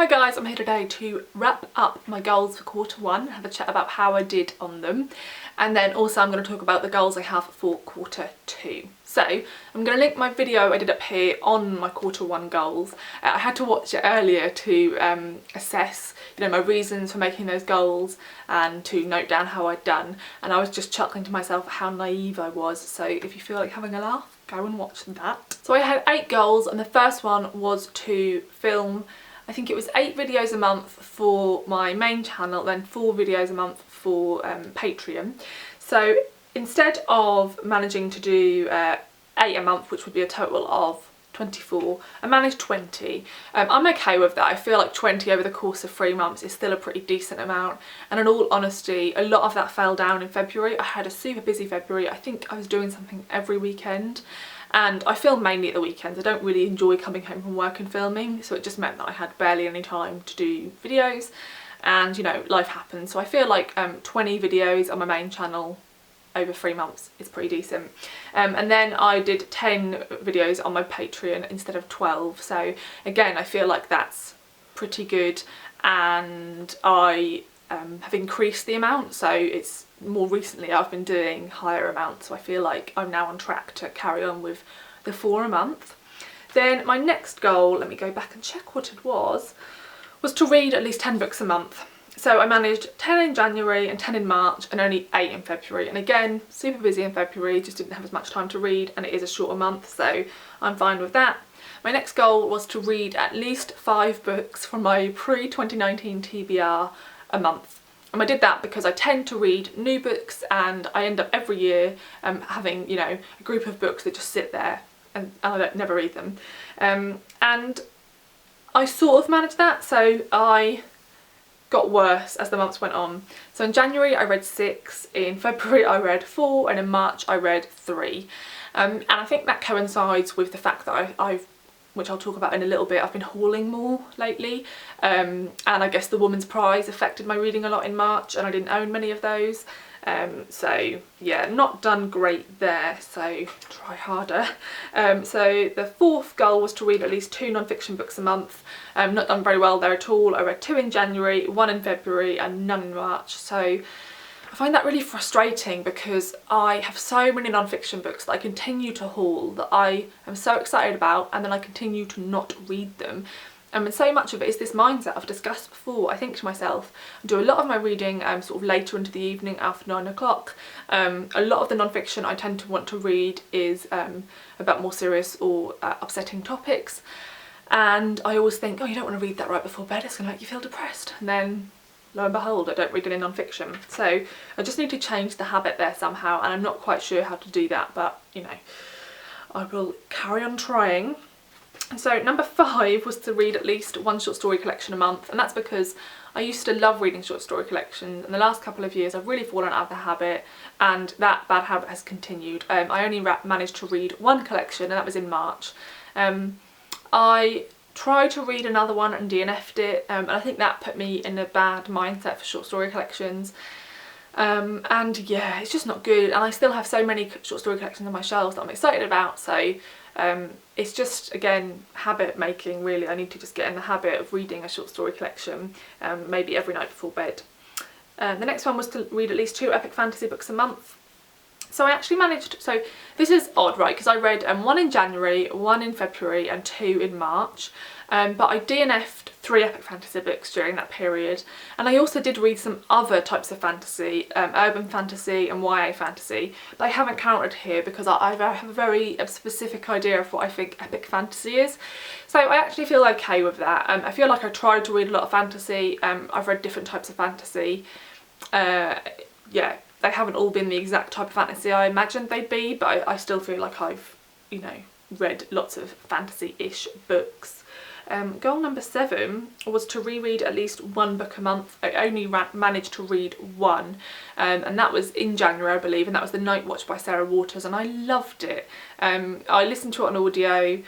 Hi guys, I'm here today to wrap up my goals for Q1, have a chat about how I did on them, and then also I'm going to talk about the goals I have for Q2. So I'm going to link my video I did up here on my Q1 goals. I had to watch it earlier to assess my reasons for making those goals and to note down how I'd done, and I was just chuckling to myself at how naive I was, so if you feel like having a laugh, go and watch that. So I had 8 goals, and the first one was to film, I think it was 8 videos a month for my main channel, then 4 videos a month for Patreon. So instead of managing to do 8 a month, which would be a total of 24, I managed 20. I'm okay with that. I feel like 20 over the course of 3 months is still a pretty decent amount, and in all honesty a lot of that fell down in February. I had a super busy February. I think I was doing something every weekend, and I film mainly at the weekends. I don't really enjoy coming home from work and filming, so it just meant that I had barely any time to do videos, and life happens. So I feel like 20 videos on my main channel over 3 months is pretty decent. And then I did 10 videos on my Patreon instead of 12, so again I feel like that's pretty good, and I have increased the amount, so it's more recently I've been doing higher amounts, so I feel like I'm now on track to carry on with the 4 a month. Then my next goal, let me go back and check what it was to read at least 10 books a month. So I managed 10 in January and 10 in March and only 8 in February, and again super busy in February, just didn't have as much time to read, and it is a shorter month, so I'm fine with that. My next goal was to read at least 5 books from my pre-2019 TBR a month. And I did that because I tend to read new books, and I end up every year having a group of books that just sit there and I never read them. And I sort of managed that, so I got worse as the months went on. So in January I read 6, in February I read 4, and in March I read 3. And I think that coincides with the fact that I've, which I'll talk about in a little bit, I've been hauling more lately, and I guess The Woman's Prize affected my reading a lot in March, and I didn't own many of those. So yeah, not done great there, so try harder. So the 4th goal was to read at least 2 non-fiction books a month. Not done very well there at all. I read 2 in January, 1 in February and none in March. So I find that really frustrating because I have so many non-fiction books that I continue to haul that I am so excited about, and then I continue to not read them. And so much of it is this mindset I've discussed before. I think to myself, I do a lot of my reading sort of later into the evening after 9 o'clock. A lot of the non-fiction I tend to want to read is about more serious or upsetting topics, and I always think, oh, you don't want to read that right before bed, it's going to make you feel depressed, and then lo and behold I don't read any non-fiction. So I just need to change the habit there somehow, and I'm not quite sure how to do that, but I will carry on trying. So number 5 was to read at least 1 short story collection a month, and that's because I used to love reading short story collections, and the last couple of years I've really fallen out of the habit, and that bad habit has continued. I only managed to read 1 collection, and that was in March. I tried to read another one and DNF'd it, and I think that put me in a bad mindset for short story collections. And yeah, it's just not good, and I still have so many short story collections on my shelves that I'm excited about, so it's just, again, habit making really. I need to just get in the habit of reading a short story collection, maybe every night before bed. The next one was to read at least 2 epic fantasy books a month. So I actually managed, so this is odd, right, because I read 1 in January, 1 in February and 2 in March, but I DNF'd 3 epic fantasy books during that period, and I also did read some other types of fantasy, urban fantasy and YA fantasy, but I haven't counted here because I have a very specific idea of what I think epic fantasy is. So I actually feel okay with that. I feel like I tried to read a lot of fantasy. I've read different types of fantasy. Yeah, they haven't all been the exact type of fantasy I imagined they'd be, but I still feel like I've, read lots of fantasy-ish books. Goal number 7 was to reread at least 1 book a month. I only managed to read 1, and that was in January, I believe, and that was The Night Watch by Sarah Waters, and I loved it. I listened to it on audio.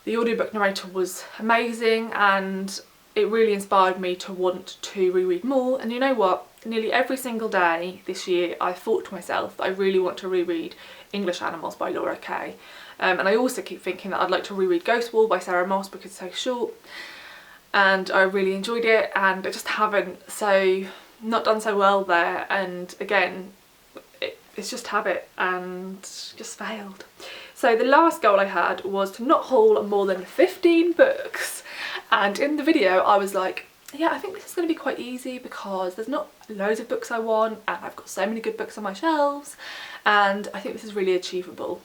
The audiobook narrator was amazing, and it really inspired me to want to reread more. And you know what? Nearly every single day this year I thought to myself that I really want to reread English Animals by Laura Kay. And I also keep thinking that I'd like to reread Ghost Wall by Sarah Moss because it's so short. and I really enjoyed it, and I just haven't, so not done so well there, and again it's just habit and just failed. So the last goal I had was to not haul more than 15 books, and in the video I was like, yeah, I think this is going to be quite easy because there's not loads of books I want and I've got so many good books on my shelves, and I think this is really achievable.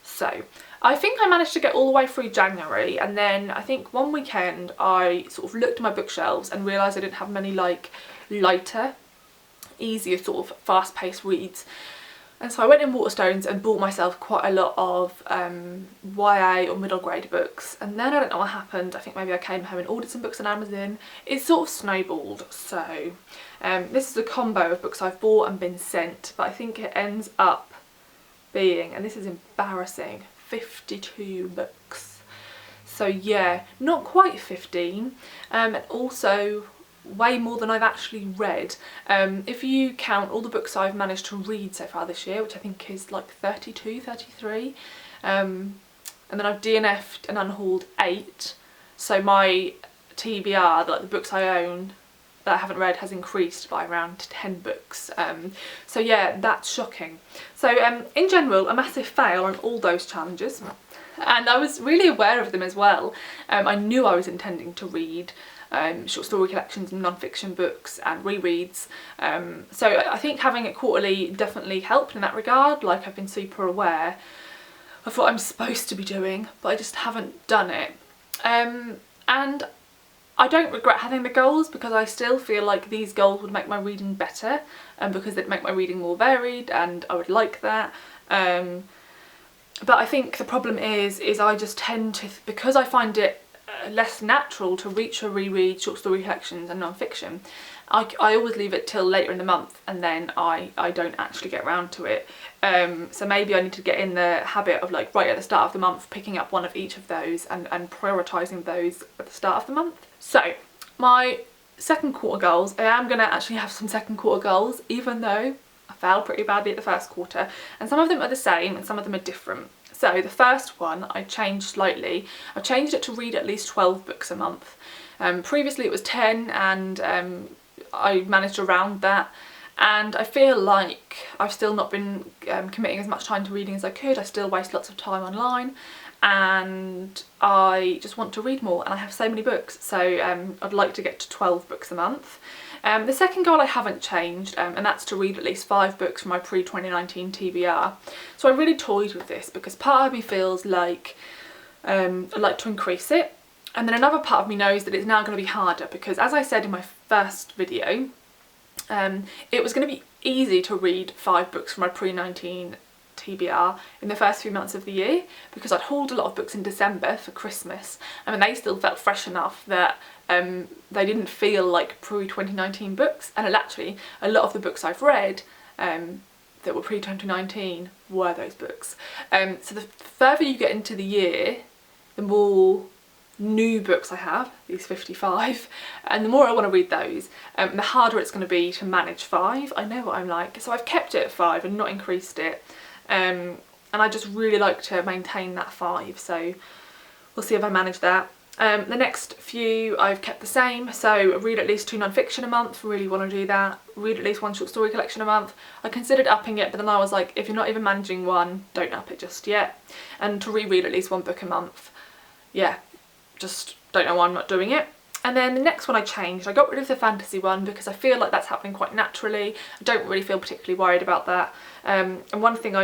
So I think I managed to get all the way through January, and then I think one weekend I sort of looked at my bookshelves and realised I didn't have many like lighter, easier sort of fast-paced reads, and so I went in Waterstones and bought myself quite a lot of YA or middle grade books, and then I don't know what happened. I think maybe I came home and ordered some books on Amazon. It sort of snowballed. So this is a combo of books I've bought and been sent, but I think it ends up being, and this is embarrassing, 52 books. So yeah, not quite 15, and also way more than I've actually read. If you count all the books I've managed to read so far this year, which I think is like 32, 33, and then I've DNF'd and unhauled 8, so my TBR, like the books I own that I haven't read, has increased by around 10 books. So yeah, that's shocking. So in general, a massive fail on all those challenges, and I was really aware of them as well. I knew I was intending to read short story collections and non-fiction books and rereads, so I think having it quarterly definitely helped in that regard. Like, I've been super aware of what I'm supposed to be doing, but I just haven't done it, and I don't regret having the goals because I still feel like these goals would make my reading better, and because they'd make my reading more varied, and I would like that. But I think the problem is I just tend to, because I find it less natural to reach or reread short story collections and non-fiction, I always leave it till later in the month, and then I don't actually get around to it. So maybe I need to get in the habit of, like, right at the start of the month picking up one of each of those and prioritising those at the start of the month. So my second quarter goals, I am going to actually have some second quarter goals, even though I failed pretty badly at the first quarter, and some of them are the same and some of them are different. So the first one I changed slightly. I've changed it to read at least 12 books a month. Previously it was 10, and I managed around that, and I feel like I've still not been committing as much time to reading as I could. I still waste lots of time online, and I just want to read more, and I have so many books, so I'd like to get to 12 books a month. The second goal I haven't changed, and that's to read at least 5 books from my pre-2019 TBR. So I really toyed with this because part of me feels like I'd like to increase it, and then another part of me knows that it's now going to be harder because, as I said in my first video, it was going to be easy to read 5 books from my pre-19 TBR in the first few months of the year because I'd hauled a lot of books in December for Christmas. I mean, they still felt fresh enough that they didn't feel like pre-2019 books, and actually a lot of the books I've read that were pre-2019 were those books. So the further you get into the year, the more new books I have, these 55, and the more I want to read those, the harder it's going to be to manage 5. I know what I'm like, so I've kept it at 5 and not increased it, and I just really like to maintain that 5, so we'll see if I manage that. The next few I've kept the same, so read at least 2 non-fiction a month, really want to do that. Read at least 1 short story collection a month. I considered upping it, but then I was like, if you're not even managing 1, don't up it just yet. And to reread at least 1 book a month, yeah, just don't know why I'm not doing it. And then the next one I changed, I got rid of the fantasy one because I feel like that's happening quite naturally. I don't really feel particularly worried about that. And one thing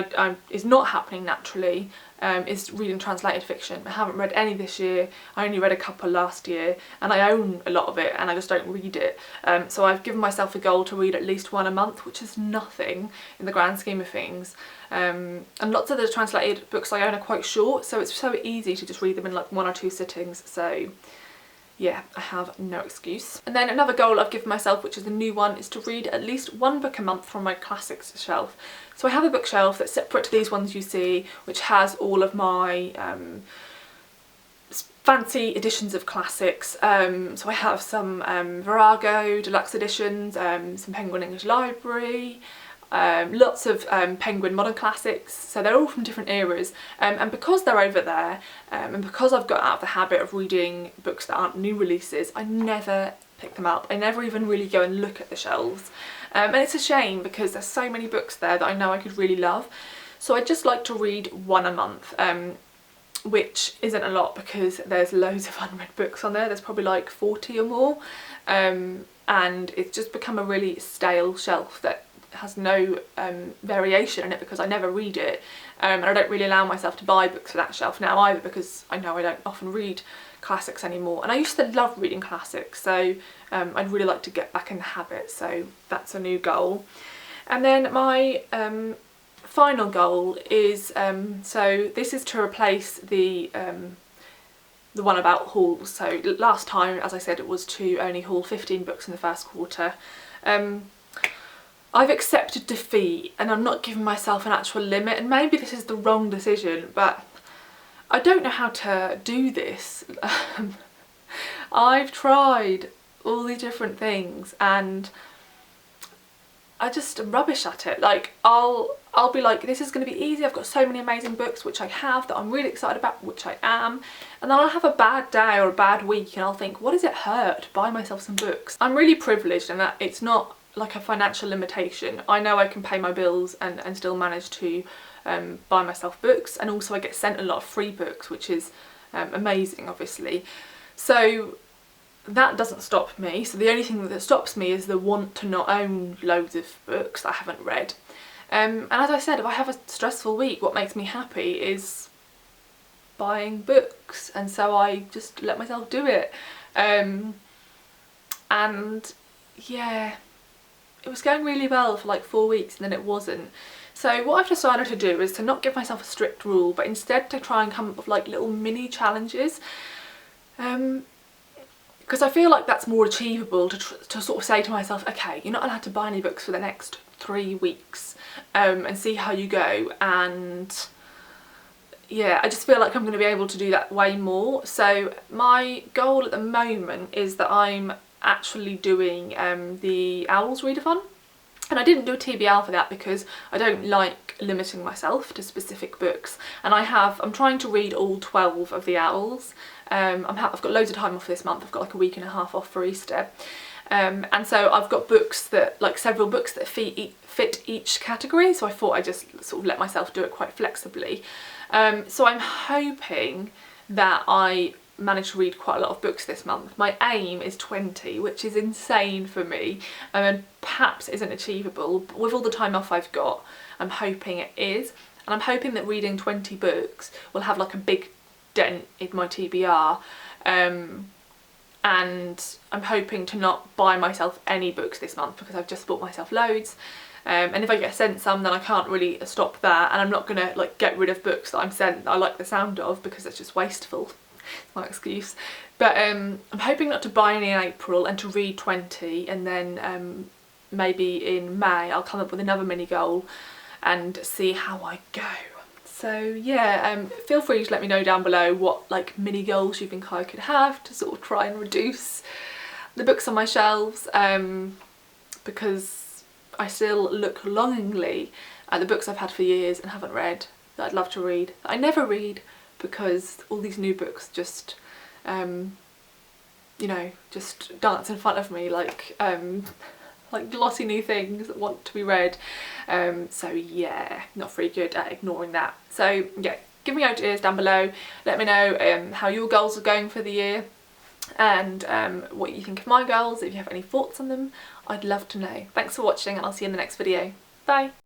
is not happening naturally is reading translated fiction. I haven't read any this year. I only read a couple last year, and I own a lot of it and I just don't read it. So I've given myself a goal to read at least 1 a month, which is nothing in the grand scheme of things. And lots of the translated books I own are quite short, so it's so easy to just read them in like 1 or 2 sittings. So yeah, I have no excuse. And then another goal I've given myself, which is a new one, is to read at least 1 book a month from my classics shelf. So I have a bookshelf that's separate to these ones you see, which has all of my fancy editions of classics. So I have some Virago deluxe editions, some Penguin English Library. lots of Penguin modern classics, so they're all from different eras, and because they're over there, and because I've got out of the habit of reading books that aren't new releases, I never pick them up. I never even really go and look at the shelves, and it's a shame because there's so many books there that I know I could really love. So I just like to read one a month, which isn't a lot because there's loads of unread books on there. There's probably like 40 or more, and it's just become a really stale shelf that has no variation in it because I never read it, and I don't really allow myself to buy books for that shelf now either because I know I don't often read classics anymore, and I used to love reading classics, so I'd really like to get back in the habit, so that's a new goal. And then my final goal is, so this is to replace the one about hauls. So last time, as I said, it was to only haul 15 books in the first quarter. I've accepted defeat and I'm not giving myself an actual limit, and maybe this is the wrong decision, but I don't know how to do this. I've tried all these different things and I just am rubbish at it. Like I'll be like, this is going to be easy, I've got so many amazing books which I have that I'm really excited about, which I am, and then I'll have a bad day or a bad week and I'll think, what does it hurt to buy myself some books? I'm really privileged in that it's not like a financial limitation. I know I can pay my bills and still manage to buy myself books, and also I get sent a lot of free books, which is amazing obviously. So that doesn't stop me. So the only thing that stops me is the want to not own loads of books that I haven't read. And as I said, if I have a stressful week, what makes me happy is buying books, and so I just let myself do it. And yeah, it was going really well for like 4 weeks and then it wasn't. So what I've decided to do is to not give myself a strict rule, but instead to try and come up with like little mini challenges. Because I feel like that's more achievable to sort of say to myself, okay, you're not allowed to buy any books for the next 3 weeks, and see how you go. And yeah, I just feel like I'm going to be able to do that way more. So my goal at the moment is that I'm actually doing the Owls readathon. And I didn't do a TBR for that because I don't like limiting myself to specific books, and I'm trying to read all 12 of the Owls. I've got loads of time off this month. I've got like a week and a half off for Easter, and so I've got books that, like several books that fit each category, so I thought I'd just sort of let myself do it quite flexibly. So I'm hoping that I managed to read quite a lot of books this month. My aim is 20, which is insane for me, and perhaps isn't achievable. But with all the time off I've got, I'm hoping it is, and I'm hoping that reading 20 books will have like a big dent in my TBR, and I'm hoping to not buy myself any books this month because I've just bought myself loads. And if I get sent some, then I can't really stop that, and I'm not gonna like get rid of books that I'm sent that I like the sound of because it's just wasteful. My excuse. But I'm hoping not to buy any in April and to read 20, and then maybe in May I'll come up with another mini goal and see how I go. So yeah, feel free to let me know down below what like mini goals you think I could have to sort of try and reduce the books on my shelves, because I still look longingly at the books I've had for years and haven't read, that I'd love to read, that I never read, because all these new books just, you know, just dance in front of me like glossy new things that want to be read. So yeah, not very good at ignoring that. So yeah, give me ideas down below. Let me know how your goals are going for the year, and what you think of my goals. If you have any thoughts on them, I'd love to know. Thanks for watching, and I'll see you in the next video. Bye!